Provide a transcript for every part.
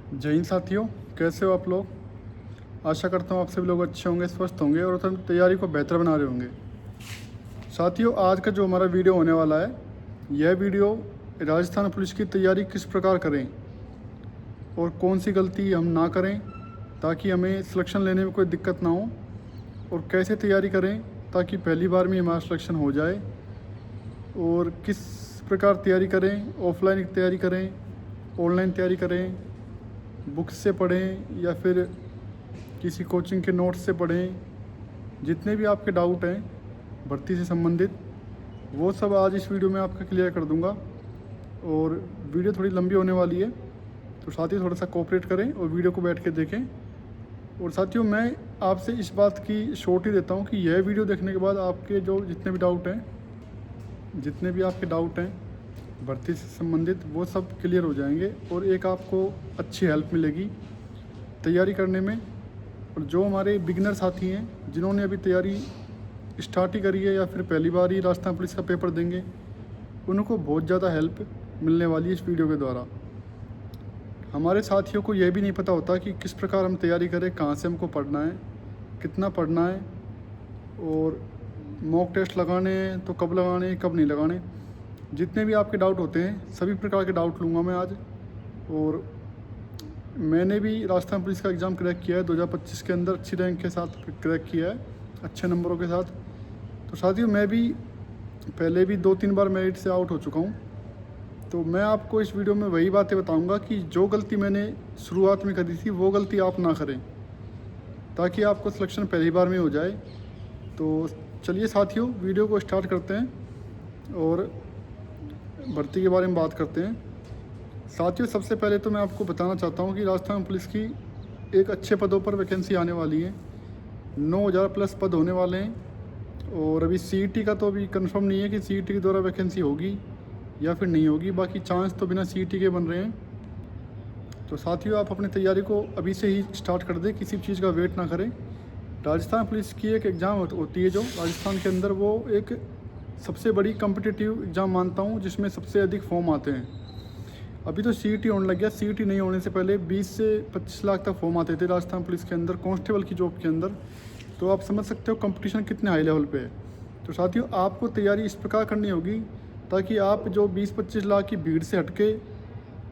जय हिंद साथियों, कैसे हो आप लोग। आशा करता हूँ आप सभी लोग अच्छे होंगे, स्वस्थ होंगे और अपनी तैयारी को बेहतर बना रहे होंगे। साथियों, आज का जो हमारा वीडियो होने वाला है, यह वीडियो राजस्थान पुलिस की तैयारी किस प्रकार करें और कौन सी गलती हम ना करें ताकि हमें सिलेक्शन लेने में कोई दिक्कत ना हो, और कैसे तैयारी करें ताकि पहली बार में हमारा सिलेक्शन हो जाए, और किस प्रकार तैयारी करें, ऑफलाइन तैयारी करें, ऑनलाइन तैयारी करें, बुक्स से पढ़ें या फिर किसी कोचिंग के नोट्स से पढ़ें। जितने भी आपके डाउट हैं भर्ती से संबंधित, वो सब आज इस वीडियो में आपका क्लियर कर दूंगा। और वीडियो थोड़ी लंबी होने वाली है, तो साथियों थोड़ा सा कोऑपरेट करें और वीडियो को बैठ के देखें। और साथियों, मैं आपसे इस बात की श्योरिटी देता हूँ कि यह वीडियो देखने के बाद आपके जो जितने भी आपके डाउट हैं भर्ती से संबंधित, वो सब क्लियर हो जाएंगे और एक आपको अच्छी हेल्प मिलेगी तैयारी करने में। और जो हमारे बिगिनर साथी हैं जिन्होंने अभी तैयारी स्टार्ट ही करी है या फिर पहली बार ही राजस्थान पुलिस का पेपर देंगे, उनको बहुत ज़्यादा हेल्प मिलने वाली है इस वीडियो के द्वारा। हमारे साथियों को यह भी नहीं पता होता कि किस प्रकार हम तैयारी करें, कहाँ से हमको पढ़ना है, कितना पढ़ना है, और मॉक टेस्ट लगाने हैं तो कब लगाने हैं, कब नहीं लगाने। जितने भी आपके डाउट होते हैं सभी प्रकार के डाउट लूँगा मैं आज। और मैंने भी राजस्थान पुलिस का एग्ज़ाम क्रैक किया है 2025 के अंदर, अच्छी रैंक के साथ क्रैक किया है, अच्छे नंबरों के साथ। तो साथियों, मैं भी पहले भी 2-3 बार मेरिट से आउट हो चुका हूँ। तो मैं आपको इस वीडियो में वही बातें बताऊँगा कि जो गलती मैंने शुरुआत में करी थी वो गलती आप ना करें, ताकि आपको सिलेक्शन पहली बार में हो जाए। तो चलिए साथियों, वीडियो को स्टार्ट करते हैं और भर्ती के बारे में बात करते हैं। साथियों, सबसे पहले तो मैं आपको बताना चाहता हूं कि राजस्थान पुलिस की एक अच्छे पदों पर वैकेंसी आने वाली है। 9,000 प्लस पद होने वाले हैं। और अभी सीईटी का तो अभी कंफर्म नहीं है कि सीईटी के द्वारा वैकेंसी होगी या फिर नहीं होगी, बाकी चांस तो बिना सीईटी के बन रहे हैं। तो साथियों, आप अपनी तैयारी को अभी से ही स्टार्ट कर दें, किसी भी चीज़ का वेट ना करें। राजस्थान पुलिस की एक एग्ज़ाम होती है जो राजस्थान के अंदर, वो एक सबसे बड़ी कम्पिटिटिव एग्ज़ाम मानता हूँ जिसमें सबसे अधिक फॉर्म आते हैं। अभी तो सीईटी होने लग गया, सीईटी नहीं होने से पहले 20 से 25 लाख तक फॉर्म आते थे राजस्थान पुलिस के अंदर, कांस्टेबल की जॉब के अंदर। तो आप समझ सकते हो कंपटीशन कितने हाई लेवल पे है। तो साथियों, आपको तैयारी इस प्रकार करनी होगी ताकि आप जो 20-25 लाख की भीड़ से हटके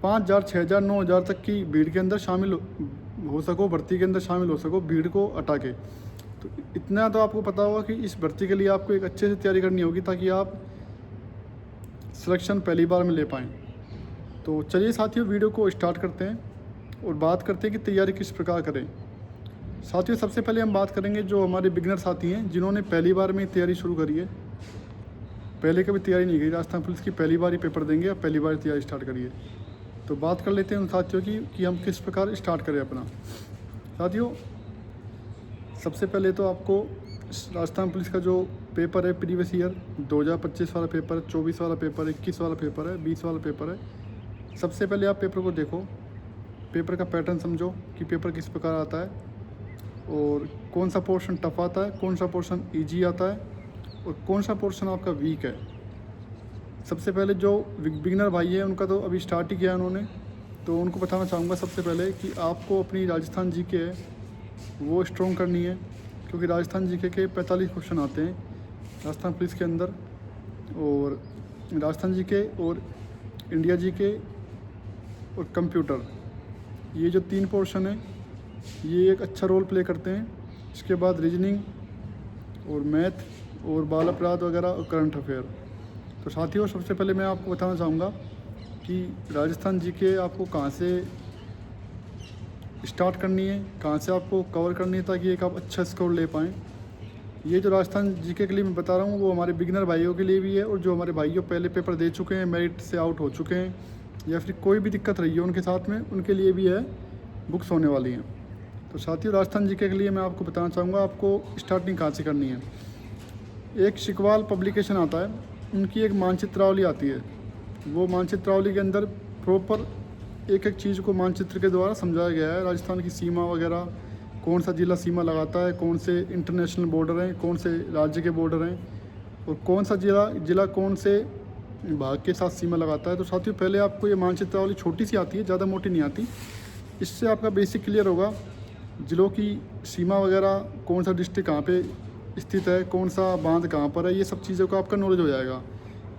5,000, 6,000, 9,000 तक की भीड़ के अंदर शामिल हो सको, भर्ती के अंदर शामिल हो सको, भीड़ को हटा के। तो इतना तो आपको पता होगा कि इस भर्ती के लिए आपको एक अच्छे से तैयारी करनी होगी ताकि आप सिलेक्शन पहली बार में ले पाएँ। तो चलिए साथियों, वीडियो को स्टार्ट करते हैं और बात करते हैं कि तैयारी किस प्रकार करें। साथियों, सबसे पहले हम बात करेंगे जो हमारे बिगिनर साथी हैं जिन्होंने पहली बार में तैयारी शुरू करी है, पहले कभी तैयारी नहीं करी राजस्थान पुलिस की, पहली बार ही पेपर देंगे या पहली बार तैयारी स्टार्ट करिए। तो बात कर लेते हैं उन साथियों की कि हम किस प्रकार स्टार्ट करें अपना। साथियों, सबसे पहले तो आपको राजस्थान पुलिस का जो पेपर है प्रीवियस ईयर 2025 वाला पेपर, 24 वाला पेपर, 21 वाला पेपर है, 20 वाला पेपर है। सबसे पहले आप पेपर को देखो, पेपर का पैटर्न समझो कि पेपर किस प्रकार आता है और कौन सा पोर्शन टफ आता है, कौन सा पोर्शन इजी आता है और कौन सा पोर्शन आपका वीक है। सबसे पहले जो बिगिनर भाई है उनका तो अभी स्टार्ट ही किया उन्होंने, तो उनको बताना चाहूँगा सबसे पहले कि आपको अपनी राजस्थान जीके है वो स्ट्रॉन्ग करनी है, क्योंकि राजस्थान जीके के 45 क्वेश्चन आते हैं राजस्थान पुलिस के अंदर। और राजस्थान जीके और इंडिया जीके और कंप्यूटर, ये जो 3 पोर्शन है ये एक अच्छा रोल प्ले करते हैं। इसके बाद रीजनिंग और मैथ और बाल अपराध वगैरह और करंट अफेयर। तो साथियों, सबसे पहले मैं आपको बताना चाहूँगा कि राजस्थान जीके आपको कहाँ से स्टार्ट करनी है, कहाँ से आपको कवर करनी है ताकि एक आप अच्छा स्कोर ले पाएँ। ये जो राजस्थान जीके के लिए मैं बता रहा हूँ वो हमारे बिगिनर भाइयों के लिए भी है, और जो हमारे भाइयों पहले पेपर दे चुके हैं, मेरिट से आउट हो चुके हैं या फिर कोई भी दिक्कत रही है उनके साथ में, उनके लिए भी है, बुक्स होने वाली हैं। तो साथियों, राजस्थान जीके के लिए मैं आपको बताना चाहूँगा आपको स्टार्टिंग कहाँ से करनी है। एक शिकवाल पब्लिकेशन आता है, उनकी एक मानचित्रावली आती है। वो मानचित्रावली के अंदर प्रॉपर एक एक चीज़ को मानचित्र के द्वारा समझाया गया है, राजस्थान की सीमा वगैरह, कौन सा जिला सीमा लगाता है, कौन से इंटरनेशनल बॉर्डर हैं, कौन से राज्य के बॉर्डर हैं, और कौन सा जिला कौन से भाग के साथ सीमा लगाता है। तो साथियों, पहले आपको ये मानचित्रावली छोटी सी आती है, ज़्यादा मोटी नहीं आती, इससे आपका बेसिक क्लियर होगा, जिलों की सीमा वगैरह, कौन सा डिस्ट्रिक्ट कहाँ पे स्थित है, कौन सा बांध कहाँ पर है, ये सब चीज़ों का आपका नॉलेज हो जाएगा।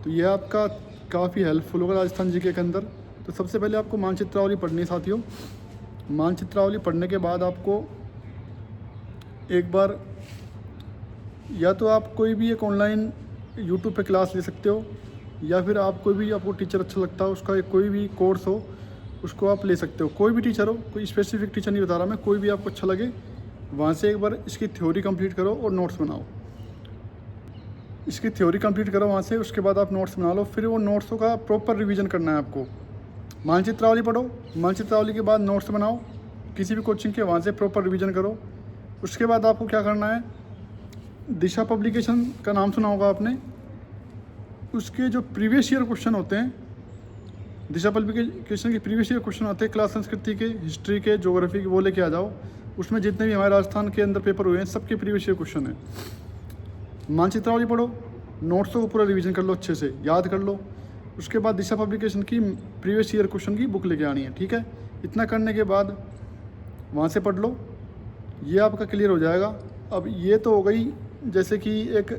तो ये आपका काफ़ी हेल्पफुल होगा राजस्थान जीके के अंदर। तो सबसे पहले आपको मानचित्रावली पढ़नी है साथियों। मानचित्रावली पढ़ने के बाद आपको एक बार या तो आप कोई भी एक ऑनलाइन यूट्यूब पे क्लास ले सकते हो, या फिर आप कोई भी आपको टीचर अच्छा लगता हो उसका एक कोई भी कोर्स हो उसको आप ले सकते हो। कोई भी टीचर हो, कोई स्पेसिफिक टीचर नहीं बता रहा मैं, कोई भी आपको अच्छा लगे वहाँ से एक बार इसकी थ्योरी कंप्लीट करो और नोट्स बनाओ। इसकी थ्योरी कंप्लीट करो वहाँ से, उसके बाद आप नोट्स बना लो। फिर वो नोट्सों का प्रॉपर रिवीजन करना है आपको। मानचित्रावली पढ़ो, मानचित्रावली के बाद नोट्स बनाओ किसी भी कोचिंग के, वहाँ से प्रॉपर रिवीजन करो। उसके बाद आपको क्या करना है, दिशा पब्लिकेशन का नाम सुना होगा आपने, उसके जो प्रीवियस ईयर क्वेश्चन होते हैं, दिशा पब्लिकेशन के प्रीवियस ईयर क्वेश्चन आते हैं क्लास संस्कृति के, हिस्ट्री के, ज्योग्राफी के, वो लेके आ जाओ। उसमें जितने भी हमारे राजस्थान के अंदर पेपर हुए हैं सबके प्रीवियस ईयर क्वेश्चन है। मानचित्रावली पढ़ो, नोट्सों को पूरा रिवीजन कर लो, अच्छे से याद कर लो। उसके बाद दिशा पब्लिकेशन की प्रीवियस ईयर क्वेश्चन की बुक लेके आनी है, ठीक है। इतना करने के बाद वहाँ से पढ़ लो, ये आपका क्लियर हो जाएगा। अब ये तो हो गई जैसे कि एक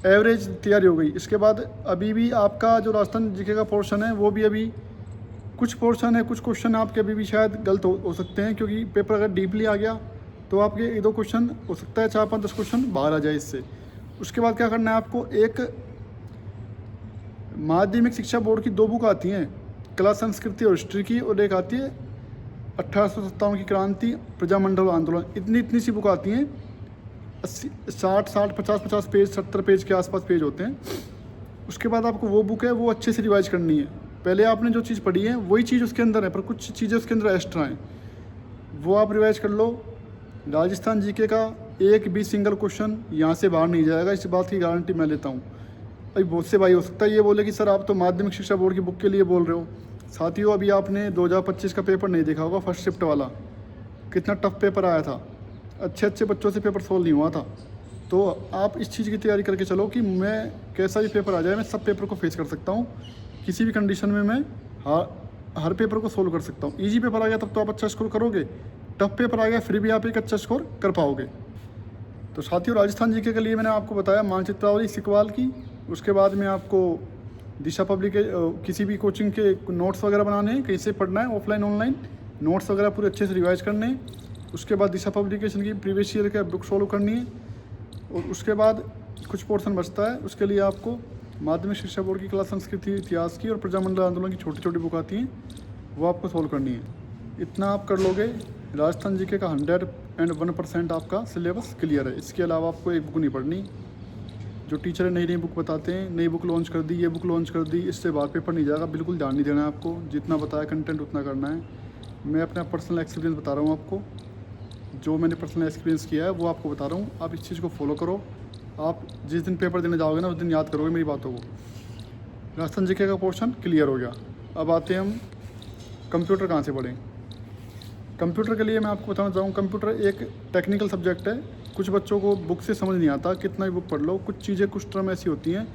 एवरेज तैयारी हो गई। इसके बाद अभी भी आपका जो राजस्थान जीके का पोर्शन है वो भी अभी कुछ पोर्शन है, कुछ क्वेश्चन आपके अभी भी शायद गलत हो सकते हैं, क्योंकि पेपर अगर डीपली आ गया तो आपके 1-2 क्वेश्चन हो सकता है 4-5-10 क्वेश्चन बाहर आ जाए इससे। उसके बाद क्या करना है आपको, एक माध्यमिक शिक्षा बोर्ड की 2 बुक आती हैं, कला संस्कृति और हिस्ट्री की, और एक आती है 1857 की क्रांति, प्रजामंडल आंदोलन। इतनी सी बुक आती हैं, 60 50 पेज, 70 पेज के आसपास पेज होते हैं। उसके बाद आपको वो बुक है वो अच्छे से रिवाइज करनी है। पहले आपने जो चीज़ पढ़ी है वही चीज़ उसके अंदर है, पर कुछ चीज़ें उसके अंदर एक्स्ट्रा हैं, वो आप रिवाइज कर लो। राजस्थान जीके का एक भी सिंगल क्वेश्चन यहाँ से बाहर नहीं जाएगा, इस बात की गारंटी मैं लेता हूँ। अभी बहुत से भाई हो सकता है ये बोले कि सर आप तो माध्यमिक शिक्षा बोर्ड की बुक के लिए बोल रहे हो। साथियों, अभी आपने 2025 का पेपर नहीं देखा होगा, फर्स्ट शिफ्ट वाला, कितना टफ पेपर आया था, अच्छे बच्चों से पेपर सोल्व नहीं हुआ था। तो आप इस चीज़ की तैयारी करके चलो कि मैं कैसा भी पेपर आ जाए मैं सब पेपर को फेस कर सकता हूँ, किसी भी कंडीशन में मैं हर पेपर को सोल्व कर सकता हूँ। इजी पेपर आ गया तब तो आप अच्छा स्कोर करोगे, टफ पेपर आ गया फिर भी आप एक अच्छा स्कोर कर पाओगे। तो साथियों, राजस्थान जीके के लिए मैंने आपको बताया मानचित्रावली सिकवाल की। उसके बाद में आपको दिशा पब्लिक किसी भी कोचिंग के नोट्स वगैरह बनाने हैं, कहीं से पढ़ना है, ऑफलाइन ऑनलाइन नोट्स वगैरह पूरे अच्छे से रिवाइज करने हैं। उसके बाद दिशा पब्लिकेशन की प्रीवियस ईयर का बुक सॉल्व करनी है, और उसके बाद कुछ पोर्शन बचता है, उसके लिए आपको माध्यमिक शिक्षा बोर्ड की कला संस्कृति इतिहास की और प्रजामंडल आंदोलन की छोटी छोटी बुक आती हैं, वो आपको सॉल्व करनी है। इतना आप कर लोगे, राजस्थान जीके का 101% आपका सिलेबस क्लियर है। इसके अलावा आपको एक बुक नहीं पढ़नी। जो टीचर नई बुक बताते हैं, नई बुक लॉन्च कर दी, ये बुक लॉन्च कर दी, इससे बाहर पेपर नहीं जाएगा, बिल्कुल ध्यान नहीं देना है आपको। जितना बताया कंटेंट उतना करना है। मैं अपना पर्सनल एक्सपीरियंस बता रहा हूँ आपको, जो मैंने पर्सनल एक्सपीरियंस किया है वो आपको बता रहा हूँ। आप इस चीज़ को फॉलो करो, आप जिस दिन पेपर देने जाओगे ना उस दिन याद करोगे मेरी बातों को। राजस्थान जीके का पोर्शन क्लियर हो गया। अब आते हैं हम कंप्यूटर कहाँ से पढ़ें। कंप्यूटर के लिए मैं आपको बताना चाहूँ, कंप्यूटर एक टेक्निकल सब्जेक्ट है। कुछ बच्चों को बुक से समझ नहीं आता, कितना भी बुक पढ़ लो, कुछ चीज़ें, कुछ टर्म ऐसी होती हैं,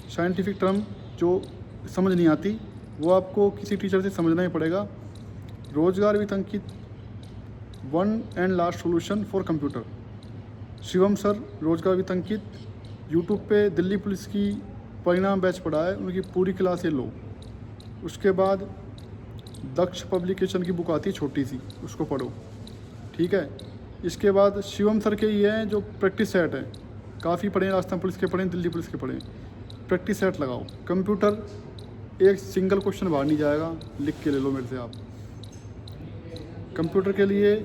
साइंटिफिक टर्म जो समझ नहीं आती, वो आपको किसी टीचर से समझना ही पड़ेगा। रोजगार वित्त अंकित 1 and last solution for computer, Shivam sir रोजगार वित्त अंकित, यूट्यूब पे दिल्ली पुलिस की परिणाम बैच पढ़ा है, उनकी पूरी क्लास ये लो। उसके बाद दक्ष पब्लिकेशन की बुक आती है छोटी सी, उसको पढ़ो, ठीक है। इसके बाद शिवम सर के ये हैं जो प्रैक्टिस सेट है, काफ़ी पढ़े, राजस्थान पुलिस के पढ़ें, दिल्ली पुलिस के पढ़ें, प्रैक्टिस सेट लगाओ। कंप्यूटर एक सिंगल क्वेश्चन बाहर नहीं जाएगा, लिख के ले लो मेरे से आप। कंप्यूटर के लिए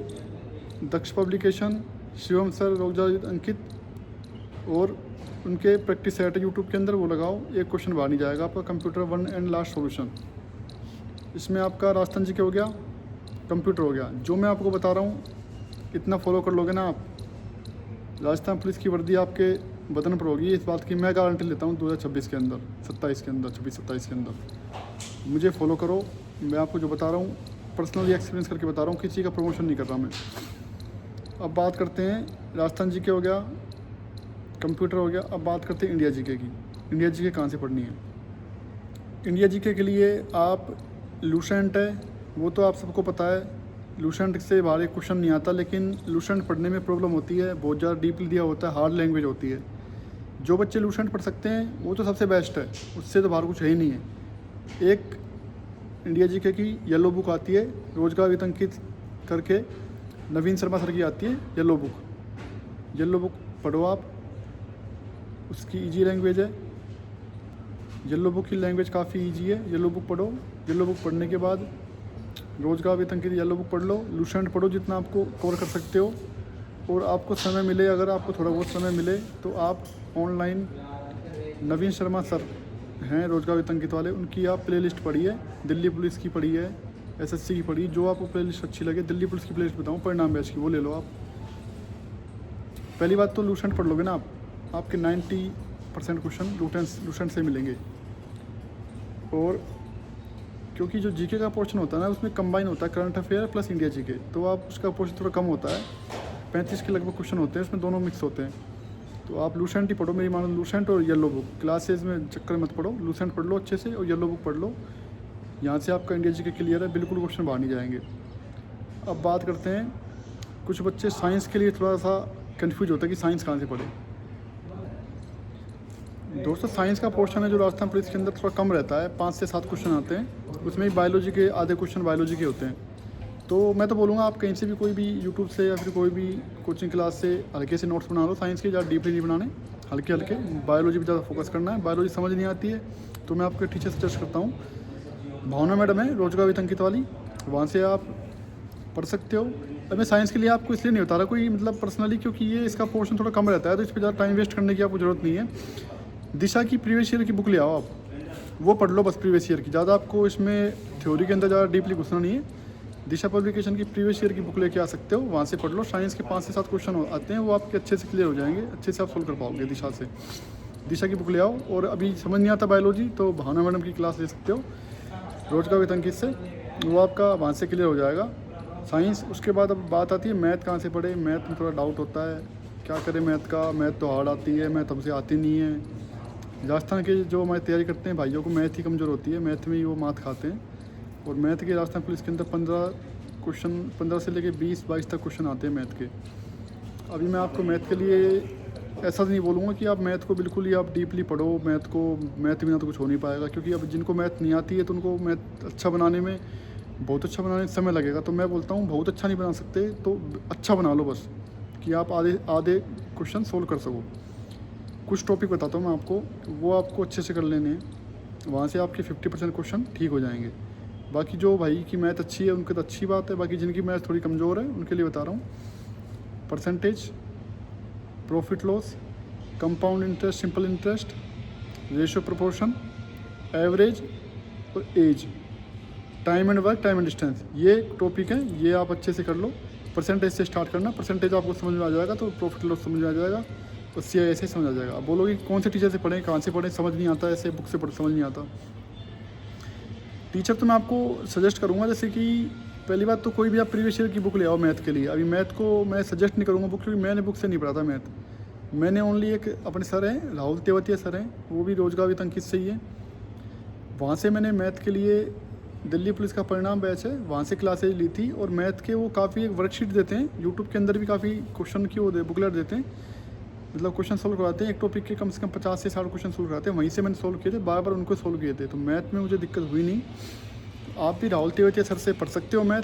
दक्ष पब्लिकेशन, शिवम सर रोजगार अंकित और उनके प्रैक्टिस सेट है यूट्यूब के अंदर, वो लगाओ, एक क्वेश्चन बाहर नहीं जाएगा आपका। कंप्यूटर 1 एंड लास्ट सोल्यूशन, इसमें आपका राजस्थान जीके हो गया, कंप्यूटर हो गया। जो मैं आपको बता रहा हूँ इतना फॉलो कर लोगे ना आप, राजस्थान पुलिस की वर्दी आपके बदन पर होगी, इस बात की मैं गारंटी लेता हूँ। 2026 के अंदर, 27 के अंदर, 26-27 के अंदर मुझे फॉलो करो। मैं आपको जो बता रहा हूँ पर्सनली एक्सपीरियंस करके बता रहा हूँ, किसी का प्रमोशन नहीं कर रहा मैं। अब बात करते हैं, राजस्थान जीके हो गया, कंप्यूटर हो गया। अब बात करते हैं इंडिया जीके की। इंडिया जीके कहाँ से पढ़नी है? इंडिया जीके के लिए आप लूसेंट है, वो तो आप सबको पता है, लूसेंट से बाहर एक क्वेश्चन नहीं आता, लेकिन लूसेंट पढ़ने में प्रॉब्लम होती है, बहुत ज़्यादा डीपली दिया होता है, हार्ड लैंग्वेज होती है। जो बच्चे लूसेंट पढ़ सकते हैं वो तो सबसे बेस्ट है, उससे तो बाहर कुछ है ही नहीं है। एक इंडिया जीके की येलो बुक आती है, रोजगार वितंकित करके नवीन शर्मा सर की आती है येलो बुक पढ़ो आप, उसकी इजी लैंग्वेज है। येलो बुक की लैंग्वेज काफ़ी इजी है, येलो बुक पढ़ो। येलो बुक पढ़ने के बाद रोजगार वितंकित येलो बुक पढ़ लो, लूसेंट पढ़ो जितना आपको कवर कर सकते हो। और आपको समय मिले, अगर आपको थोड़ा बहुत समय मिले तो आप ऑनलाइन नवीन शर्मा सर हैं रोजगार वितंकित वाले, उनकी आप प्लेलिस्ट पढ़िए। दिल्ली पुलिस की पढ़िए, एसएससी की पढ़िए, जो आपको प्लेलिस्ट अच्छी लगे। दिल्ली पुलिस की प्लेलिस्ट बताऊँ, परिणाम बैच की, वो ले लो आप। पहली बात तो लूसेंट पढ़ लोगे ना आप, आपके 90% क्वेश्चन लूसेंट से मिलेंगे। और क्योंकि जो जीके का पोर्शन होता है ना, उसमें कंबाइन होता है current affair plus India GK, तो आप उसका पोर्शन थोड़ा कम होता है, 35 के लगभग क्वेश्चन होते हैं, उसमें दोनों मिक्स होते हैं। तो आप लूसेंट ही पढ़ो, मेरी मानो लूसेंट और येलो बुक। क्लासेज में चक्कर मत पढ़ो, लूसेंट पढ़ लो अच्छे से और येलो बुक पढ़ लो। यहाँ से आपका इंडिया जीके क्लियर है, बिल्कुल क्वेश्चन बाहर नहीं जाएंगे। अब बात करते हैं, कुछ बच्चे साइंस के लिए थोड़ा सा कन्फ्यूज होता है कि साइंस कहाँ से पढ़े। दोस्तों साइंस का पोर्शन है जो राजस्थान पुलिस के अंदर थोड़ा कम रहता है, 5 से 7 क्वेश्चन आते हैं, उसमें भी बायोलॉजी के आधे क्वेश्चन बायोलॉजी के होते हैं। तो मैं तो बोलूँगा आप कहीं से भी, कोई भी यूट्यूब से या फिर कोई भी कोचिंग क्लास से हल्के से नोट्स बना लो साइंस के, ज़्यादा डीपली नहीं बनाने, हल्के हल्के। बायोलॉजी पर ज़्यादा फोकस करना है, बायोलॉजी समझ नहीं आती है तो मैं आपके टीचर सजेस्ट करता हूँ, भावना मैडम है रोजगार वितंकित वाली, वहाँ से आप पढ़ सकते हो। अब मैं साइंस के लिए आपको इसलिए नहीं बता रहा कोई मतलब पर्सनली, क्योंकि ये इसका पोर्शन थोड़ा कम रहता है, तो इस पर ज़्यादा टाइम वेस्ट करने की आपको ज़रूरत नहीं है। दिशा की प्रीवियस ईयर की बुक ले आओ आप, वो पढ़ लो बस प्रीवियस ईयर की, ज़्यादा आपको इसमें थ्योरी के अंदर ज़्यादा डीपली घुसना नहीं है। दिशा पब्लिकेशन की प्रीवियस ईयर की बुक लेके आ सकते हो, वहाँ से पढ़ लो। साइंस के 5 से 7 क्वेश्चन आते हैं, वो आपके अच्छे से क्लियर हो जाएंगे, अच्छे से आप सोल्व कर पाओगे दिशा से। दिशा की बुक ले आओ। और अभी समझ नहीं आता बायोलॉजी तो भावना मैडम की क्लास ले सकते हो रोजगार वितंकित से, वो आपका वहाँ से क्लियर हो जाएगा साइंस। उसके बाद अब बात आती है मैथ कहाँ से पढ़े। मैथ में थोड़ा डाउट होता है, क्या करें मैथ का, मैथ तो हार्ड आती है, मैथ हमसे आती नहीं है। राजस्थान के जो हमारी तैयारी करते हैं भाइयों को मैथ ही कमज़ोर होती है, मैथ में ही वो मात खाते हैं। और मैथ के राजस्थान पुलिस के अंदर 15 से लेके 20-22 तक क्वेश्चन आते हैं मैथ के। अभी मैं आपको मैथ के लिए ऐसा नहीं बोलूँगा कि आप मैथ को बिल्कुल ही आप डीपली पढ़ो, मैथ बिना तो कुछ हो नहीं पाएगा, क्योंकि अब जिनको मैथ नहीं आती है तो उनको मैथ अच्छा बनाने में, बहुत अच्छा बनाने में समय लगेगा। तो मैं बोलता हूँ बहुत अच्छा नहीं बना सकते तो अच्छा बना लो बस, कि आप आधे क्वेश्चन सोल्व कर सको। कुछ टॉपिक बताता हूँ मैं आपको, वो आपको अच्छे से कर लेने हैं, वहाँ से आपके 50% क्वेश्चन ठीक हो जाएंगे। बाकी जो भाई की मैथ अच्छी है उनकी तो अच्छी बात है, बाकी जिनकी मैथ थोड़ी कमज़ोर है उनके लिए बता रहा हूँ। Percentage, profit loss, compound interest, simple interest, ratio proportion, average और age, time and work, time and distance, ये टॉपिक हैं, ये आप अच्छे से कर लो। परसेंटेज से स्टार्ट करना, परसेंटेज आपको समझ में आ जाएगा तो प्रॉफिट लॉस समझ में आ जाएगा और CIS से समझ आ जाएगा। आप बोलोगे कौन से टीचर से पढ़ें, कहाँ से पढ़ें, समझ नहीं आता, ऐसे बुक से पढ़ समझ नहीं आता। टीचर तो मैं आपको सजेस्ट करूँगा, जैसे कि पहली बात तो कोई भी आप प्रीवियस ईयर की बुक ले आओ मैथ के लिए। अभी मैथ को मैं सजेस्ट नहीं करूँगा बुक, क्योंकि मैंने बुक से नहीं पढ़ा था मैथ। मैंने ओनली एक अपने सर हैं राहुल तेवतिया सर हैं, वो भी रोजगार वितंकित से ही है, वहाँ से मैंने मैथ के लिए दिल्ली पुलिस का परिणाम बैच है, वहाँ से क्लासेज ली थी। और मैथ के वो काफ़ी एक वर्कशीट देते हैं, यूट्यूब के अंदर भी काफ़ी क्वेश्चन की वो बुकलेट देते हैं, मतलब क्वेश्चन सोल्व करवाते हैं। एक टॉपिक के कम से कम 50 से 60 क्वेश्चन सोल्व कराते हैं, वहीं से मैंने सोल्व किए थे, बार उनको सोल्व किए थे, तो मैथ में मुझे दिक्कत हुई नहीं। आप भी राहुल तेवतिया सर से पढ़ सकते हो मैथ,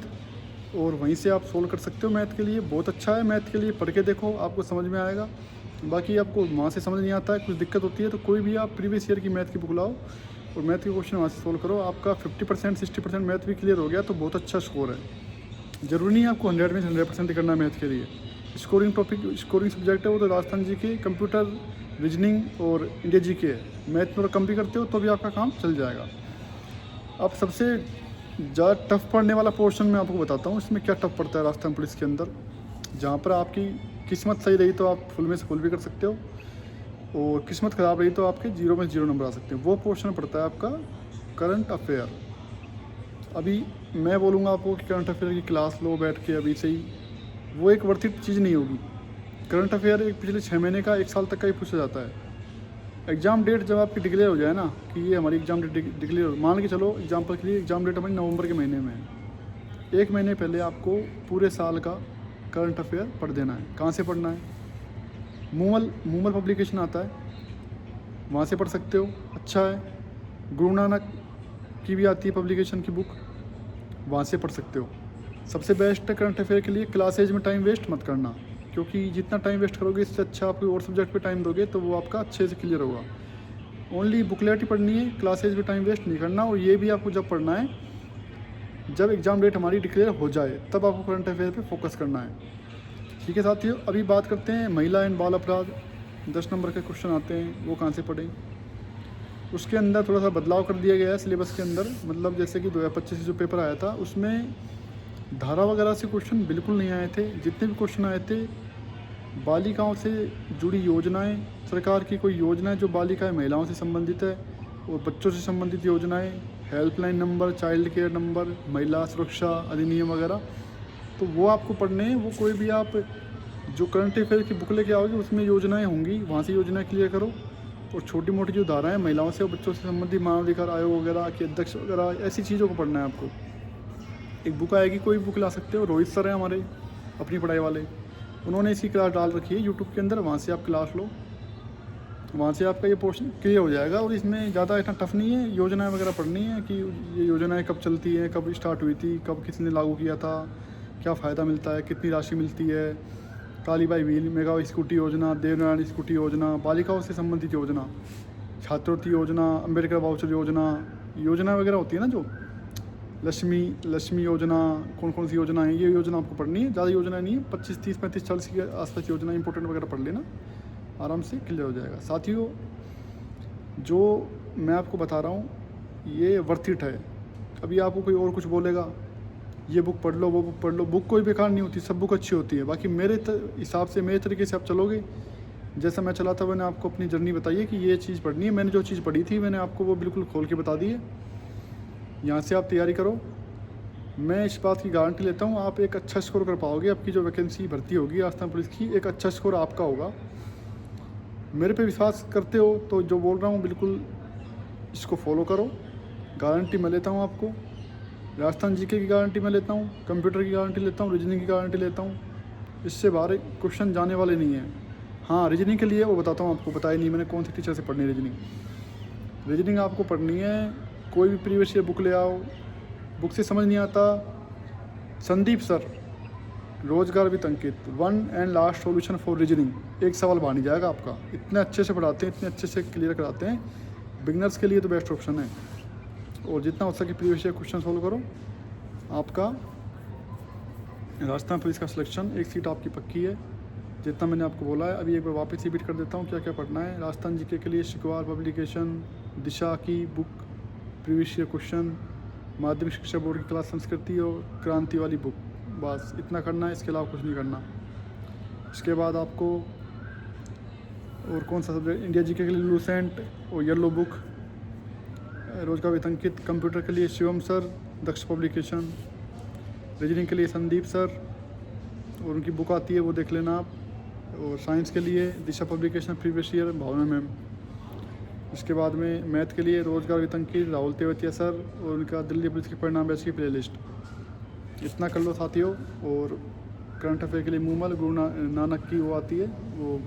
और वहीं से आप सोल्व कर सकते हो मैथ के लिए। बहुत अच्छा है मैथ के लिए, पढ़ के देखो आपको समझ में आएगा। बाकी आपको वहाँ से समझ नहीं आता है, कुछ दिक्कत होती है तो कोई भी आप प्रीवियस ईयर की मैथ की बुक लाओ और मैथ के क्वेश्चन वहाँ से सोल्व करो। आपका 50% 60% मैथ भी क्लियर हो गया तो बहुत अच्छा स्कोर है। ज़रूरी नहीं है आपको 100 में 100% ही करना है मैथ के लिए। स्कोरिंग सब्जेक्ट है वो तो राजस्थान जी के, कंप्यूटर, रीजनिंग और इंडिया जी के है। मैथ में कम भी करते हो तो भी आपका काम चल जाएगा। अब सबसे ज़्यादा टफ पढ़ने वाला पोर्शन मैं आपको बताता हूँ, इसमें क्या टफ पड़ता है राजस्थान पुलिस के अंदर। जहाँ पर आपकी किस्मत सही रही तो आप फुल में से फुल भी कर सकते हो, और किस्मत ख़राब रही तो आपके 0 में 0 नंबर आ सकते हैं। वो पोर्शन पड़ता है आपका करंट अफेयर। अभी मैं बोलूँगा आपको कि करंट अफेयर की क्लास लो बैठ के अभी से ही, वो एक वर्थित चीज़ नहीं होगी। करंट अफेयर एक पिछले 6 महीने का, 1 साल तक का ही पूछा जाता है। एग्ज़ाम डेट जब आपकी डिक्लेयर हो जाए ना कि ये हमारी एग्ज़ाम डेट डिक्लेयर हो, मान के चलो एग्जाम्पल के लिए एग्ज़ाम डेट हमारी नवंबर के महीने में है, 1 महीने पहले आपको पूरे साल का करंट अफेयर पढ़ देना है। कहाँ से पढ़ना है? मूमल पब्लिकेशन आता है, वहाँ से पढ़ सकते हो, अच्छा है। गुरु नानक की भी आती है पब्लिकेशन की बुक, वहाँ से पढ़ सकते हो। सबसे बेस्ट है करंट अफेयर के लिए, क्लासेज में टाइम वेस्ट मत करना, क्योंकि जितना टाइम वेस्ट करोगे इससे अच्छा आप कोई और सब्जेक्ट पे टाइम दोगे तो वो आपका अच्छे से क्लियर होगा। ओनली बुकलेट ही पढ़नी है, क्लासेज में टाइम वेस्ट नहीं करना। और ये भी आपको जब पढ़ना है जब एग्ज़ाम डेट हमारी डिक्लेयर हो जाए, तब आपको करंट अफेयर पे फोकस करना है। ठीक है साथियों, अभी बात करते हैं महिला एंड बाल अपराध। 10 नंबर के क्वेश्चन आते हैं, वो कहाँ से पढ़ें। उसके अंदर थोड़ा सा बदलाव कर दिया गया है सिलेबस के अंदर। मतलब जैसे कि 2025 से जो पेपर आया था उसमें धारा वगैरह से क्वेश्चन बिल्कुल नहीं आए थे। जितने भी क्वेश्चन आए थे बालिकाओं से जुड़ी योजनाएं, सरकार की कोई योजना जो बालिकाएं महिलाओं से संबंधित है, और बच्चों से संबंधित योजनाएं, helpline number, child care number, महिला सुरक्षा अधिनियम वगैरह, तो वो आपको पढ़ने हैं। वो कोई भी आप जो करंट अफेयर की बुक लेके आओगे उसमें योजनाएं होंगी, वहाँ से योजनाएं क्लियर करो। और छोटी मोटी जो धाराएं महिलाओं से और बच्चों से संबंधित मानवाधिकार आयोग वगैरह के अध्यक्ष वगैरह, ऐसी चीज़ों को पढ़ना है आपको। एक बुक आएगी, कोई बुक ला सकते हो। रोहित सर हैं हमारे अपनी पढ़ाई वाले, उन्होंने इसकी क्लास डाल रखी है यूट्यूब के अंदर, वहाँ से आप क्लास लो, वहाँ से आपका ये पोर्शन क्लियर हो जाएगा। और इसमें ज़्यादा इतना टफ नहीं है, योजनाएं वगैरह पढ़नी है कि ये योजनाएं कब चलती हैं, कब स्टार्ट हुई थी, कब किसने लागू किया था, क्या फ़ायदा मिलता है, कितनी राशि मिलती है, कालीबाई व्हील, मेगा स्कूटी योजना, देवनारायण स्कूटी योजना, बालिकाओं से संबंधित योजना, छात्रवृत्ति योजना, अम्बेडकर वाउचर योजना वगैरह होती है ना, जो लक्ष्मी योजना, कौन कौन सी योजना है, ये योजना आपको पढ़नी है। ज़्यादा योजना नहीं है, 25, 30, 35, 40 के आसपास योजना इंपॉर्टेंट वगैरह पढ़ लेना, आराम से क्लियर हो जाएगा। साथियों, जो मैं आपको बता रहा हूँ ये वर्थ इट है। अभी आपको कोई और कुछ बोलेगा, ये बुक पढ़ लो, वो बुक पढ़ लो, बुक कोई बेकार नहीं होती, सब बुक अच्छी होती है। बाकी मेरे हिसाब से, मेरे तरीके से आप चलोगे, जैसा मैं चला था मैंने आपको अपनी जर्नी बताई है कि ये चीज़ पढ़नी है। मैंने जो चीज़ पढ़ी थी मैंने आपको वो बिल्कुल खोल के बता दी है। यहाँ से आप तैयारी करो, मैं इस बात की गारंटी लेता हूँ आप एक अच्छा स्कोर कर पाओगे। आपकी जो वैकेंसी भर्ती होगी राजस्थान पुलिस की, एक अच्छा स्कोर आपका होगा। मेरे पे विश्वास करते हो तो जो बोल रहा हूँ बिल्कुल इसको फॉलो करो। गारंटी मैं लेता हूँ आपको, राजस्थान जीके की गारंटी मैं लेता हूँ, कंप्यूटर की गारंटी लेता हूँ, रीजनिंग की गारंटी लेता हूँ। इससे बाहर क्वेश्चन जाने वाले नहीं हैं। हाँ, रीजनिंग के लिए वो बताता हूँ आपको, बताया नहीं मैंने कौन सी टीचर से पढ़नी है रीजनिंग आपको पढ़नी है। कोई भी प्रीवियस ईयर बुक ले आओ, बुक से समझ नहीं आता, संदीप सर रोजगार with Ankit, 1 and last solution for reasoning, एक सवाल बन ही जाएगा आपका। इतने अच्छे से पढ़ाते हैं, इतने अच्छे से क्लियर कराते हैं, बिगनर्स के लिए तो बेस्ट ऑप्शन है। और जितना हो सके प्रीवियस ईयर क्वेश्चन सॉल्व करो, आपका राजस्थान पुलिस का सिलेक्शन, एक सीट आपकी पक्की है। जितना मैंने आपको बोला है अभी एक बार वापस रिपीट कर देता हूँ क्या क्या पढ़ना है। राजस्थान जीके के लिए शिकवार पब्लिकेशन, दिशा की बुक, प्रीवियस ईयर क्वेश्चन, माध्यमिक शिक्षा बोर्ड की क्लास संस्कृति और क्रांति वाली बुक, बस इतना करना है, इसके अलावा कुछ नहीं करना। इसके बाद आपको और कौन सा सब्जेक्ट, इंडिया जीके के लिए लूसेंट और येलो बुक, रोजगार विद अंकित, कंप्यूटर के लिए शिवम सर, दक्ष पब्लिकेशन, रीजनिंग के लिए संदीप सर और उनकी बुक आती है वो देख लेना आप। और साइंस के लिए दिशा पब्लिकेशन, प्रीवियस ईयर भावना मैम। इसके बाद में मैथ के लिए रोजगार with Ankit, Rahul Tewatia sir और उनका दिल्ली पुलिस के परिणाम बैच की प्लेलिस्ट। इतना कर लो साथियों। और करंट अफेयर के लिए मूमल, गुरु नानक की वो आती है, वो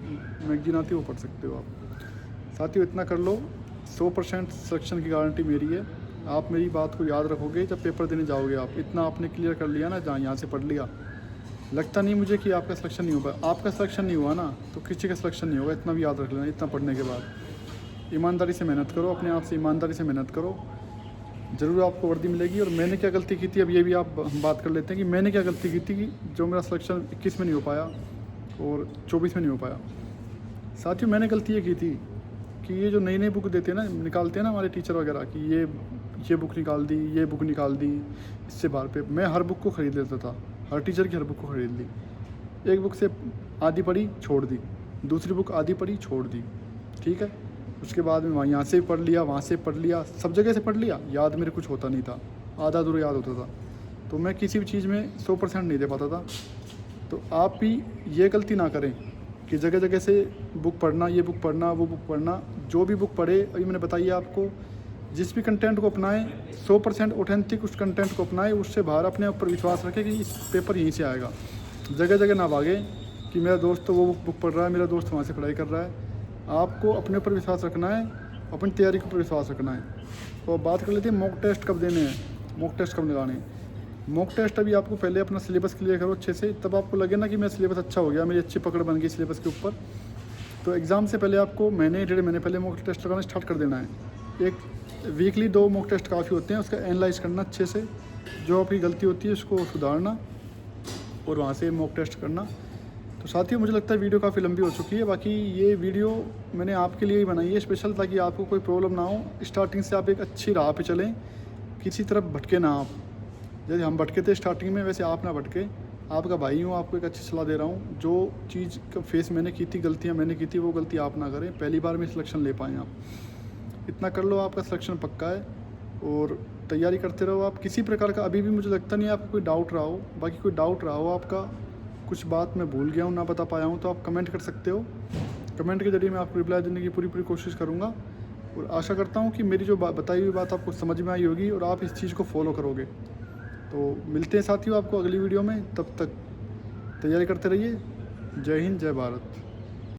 मैगजीन आती है, वो पढ़ सकते हो आप। साथियों इतना कर लो, 100% सिलेक्शन की गारंटी मेरी है। आप मेरी बात को याद रखोगे जब पेपर देने जाओगे। आप इतना आपने क्लियर कर लिया ना, जहाँ यहाँ से पढ़ लिया, लगता नहीं मुझे कि आपका सिलेक्शन नहीं हो पाया। आपका सिलेक्शन नहीं हुआ ना तो किसी का सिलेक्शन नहीं होगा, इतना भी याद रख लेना। इतना पढ़ने के बाद ईमानदारी से मेहनत करो, अपने आप से ईमानदारी से मेहनत करो, ज़रूर आपको वर्दी मिलेगी। और मैंने क्या गलती की थी, अब ये भी आप बात कर लेते हैं कि मैंने क्या गलती की थी कि जो मेरा सिलेक्शन 21 में नहीं हो पाया और 24 में नहीं हो पाया। साथियों मैंने गलती ये की थी कि ये जो नई नई बुक देते हैं ना, निकालते हैं ना हमारे टीचर वगैरह कि ये बुक निकाल दी, ये बुक निकाल दी, इससे बाहर पे मैं हर बुक को ख़रीद लेता था, हर टीचर की हर बुक को ख़रीद ली। एक बुक से आधी पढ़ी छोड़ दी, दूसरी बुक आधी पढ़ी छोड़ दी, ठीक है। उसके बाद में वहाँ यहाँ से पढ़ लिया, वहाँ से पढ़ लिया, सब जगह से पढ़ लिया, याद मेरे कुछ होता नहीं था, आधा अधूरा याद होता था। तो मैं किसी भी चीज़ में 100% नहीं दे पाता था। तो आप भी ये गलती ना करें कि जगह जगह से बुक पढ़ना, ये बुक पढ़ना, वो बुक पढ़ना। जो भी बुक पढ़े, अभी मैंने बताइए आपको, जिस भी कंटेंट को अपनाएं 100% ऑथेंटिक उस कंटेंट को अपनाएं, उससे बाहर अपने ऊपर विश्वास रखें कि इस पेपर यहीं से आएगा। जगह जगह ना भागे कि मेरा दोस्त तो वो बुक पढ़ रहा है, मेरा दोस्त वहाँ से पढ़ाई कर रहा है। आपको अपने ऊपर विश्वास रखना है, अपनी तैयारी के ऊपर विश्वास रखना है। तो बात कर लेते हैं मॉक टेस्ट कब देने हैं, मॉक टेस्ट कब लगाने हैं। मॉक टेस्ट अभी आपको पहले अपना सिलेबस क्लियर करो अच्छे से, तब आपको लगे ना कि मेरा सिलेबस अच्छा हो गया, मेरी अच्छी पकड़ बन गई सिलेबस के ऊपर, तो एग्ज़ाम से पहले आपको महीने 1.5 महीने पहले मॉक टेस्ट लगाना स्टार्ट कर देना है। एक वीकली 2 मॉक टेस्ट काफ़ी होते हैं, उसका एनालाइज करना अच्छे से, जो आपकी गलती होती है उसको सुधारना और वहाँ से मॉक टेस्ट करना। तो साथियों मुझे लगता है वीडियो काफ़ी लंबी हो चुकी है। बाकी ये वीडियो मैंने आपके लिए ही बनाई है स्पेशल, ताकि आपको कोई प्रॉब्लम ना हो। स्टार्टिंग से आप एक अच्छी राह पे चलें, किसी तरफ भटके ना आप। जैसे हम भटके थे स्टार्टिंग में, वैसे आप ना भटके। आपका भाई हूँ, आपको एक अच्छी सलाह दे रहा हूँ। जो चीज़ का फेस मैंने की थी, गलतियाँ मैंने की थी, वो गलती आप ना करें। पहली बार में सिलेक्शन ले पाएँ आप, इतना कर लो, आपका सिलेक्शन पक्का है। और तैयारी करते रहो आप। किसी प्रकार का अभी भी मुझे लगता नहीं है आपको कोई डाउट रहा हो। बाकी कोई डाउट रहा हो आपका, कुछ बात मैं भूल गया हूँ, ना बता पाया हूँ, तो आप कमेंट कर सकते हो। कमेंट के जरिए मैं आपको रिप्लाई देने की पूरी कोशिश करूँगा। और आशा करता हूँ कि मेरी जो बताई हुई बात आपको समझ में आई होगी और आप इस चीज़ को फॉलो करोगे। तो मिलते हैं साथियों आपको अगली वीडियो में, तब तक तैयारी करते रहिए। जय हिंद, जय भारत।